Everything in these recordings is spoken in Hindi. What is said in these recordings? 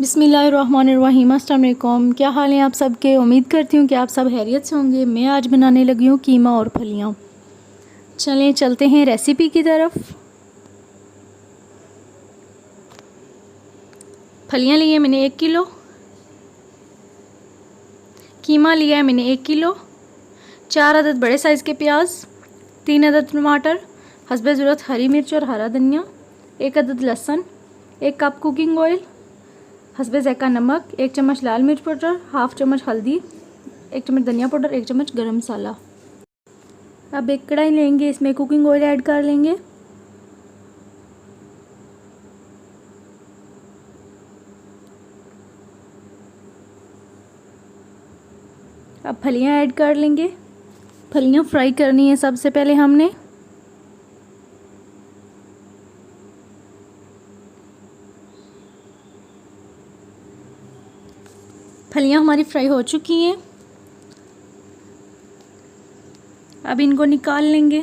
बिस्मिल्लाहिर्रहमानिर्रहीम। अस्सलाम वालेकुम। क्या हाल है आप सबके? उम्मीद करती हूँ कि आप सब खैरियत से होंगे। मैं आज बनाने लगी हूँ कीमा और फलियाँ। चलें चलते हैं रेसिपी की तरफ। फलियाँ ली है मैंने 1 किलो, कीमा लिया है मैंने 1 किलो, 4 अदद बड़े साइज़ के प्याज, 3 अदद टमाटर, हस्बे ज़रूरत हरी मिर्च और हरा धनिया, 1 अदद लहसुन, 1 कप कुकिंग ऑयल, हस्बे ज़ायक़ा नमक, 1 चम्मच लाल मिर्च पाउडर, हाफ़ चम्मच हल्दी, 1 चम्मच धनिया पाउडर, 1 चम्मच गरम मसाला। अब एक कढ़ाई लेंगे, इसमें कुकिंग ऑयल ऐड कर लेंगे। अब फलियां ऐड कर लेंगे। फलियां फ्राई करनी है सबसे पहले हमने। फलियां हमारी फ्राई हो चुकी हैं। अब इनको निकाल लेंगे।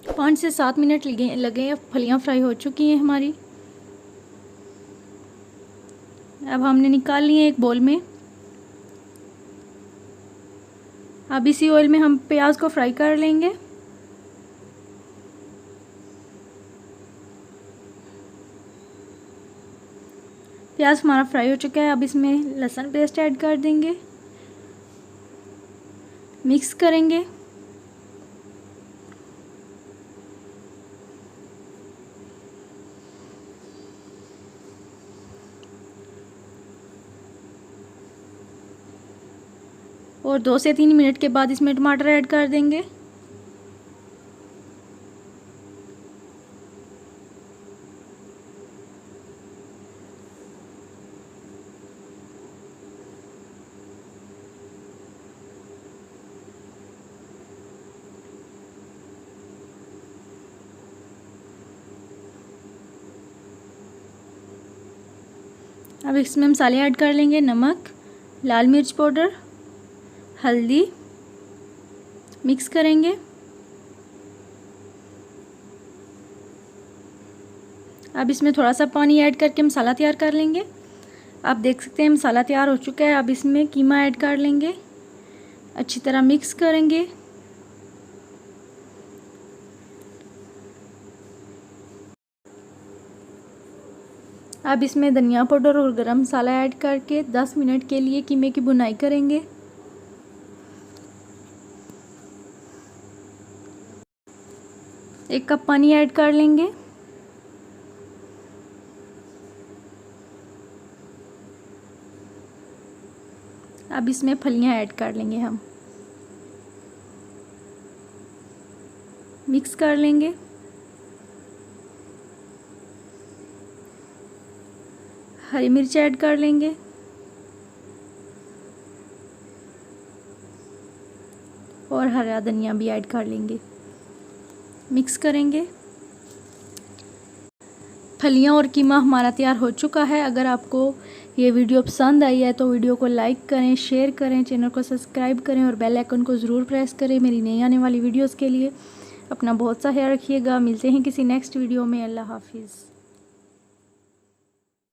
पाँच से 7 मिनट लगे। फलियां फ्राई हो चुकी हैं हमारी। अब हमने निकाल ली है एक बोल में। अब इसी ऑयल में हम प्याज को फ्राई कर लेंगे। प्याज हमारा फ्राई हो चुका है। अब इसमें लहसुन पेस्ट ऐड कर देंगे, मिक्स करेंगे। और 2 से 3 मिनट के बाद इसमें टमाटर ऐड कर देंगे। अब इसमें मसाले ऐड कर लेंगे, नमक, लाल मिर्च पाउडर, हल्दी, मिक्स करेंगे। अब इसमें थोड़ा सा पानी ऐड करके मसाला तैयार कर लेंगे। आप देख सकते हैं मसाला तैयार हो चुका है। अब इसमें कीमा ऐड कर लेंगे, अच्छी तरह मिक्स करेंगे। अब इसमें धनिया पाउडर और गरम मसाला ऐड करके 10 मिनट के लिए कीमे की भुनाई करेंगे। एक कप पानी ऐड कर लेंगे। अब इसमें फलियां ऐड कर लेंगे, हम मिक्स कर लेंगे। हरी मिर्च ऐड कर लेंगे और हरा धनिया भी ऐड कर लेंगे, मिक्स करेंगे। फलियां और कीमा हमारा तैयार हो चुका है। अगर आपको ये वीडियो पसंद आई है तो वीडियो को लाइक करें, शेयर करें, चैनल को सब्सक्राइब करें और बेल आइकन को ज़रूर प्रेस करें मेरी नई आने वाली वीडियोस के लिए। अपना बहुत सा ख्याल रखिएगा। मिलते हैं किसी नेक्स्ट वीडियो में। अल्लाह हाफिज़।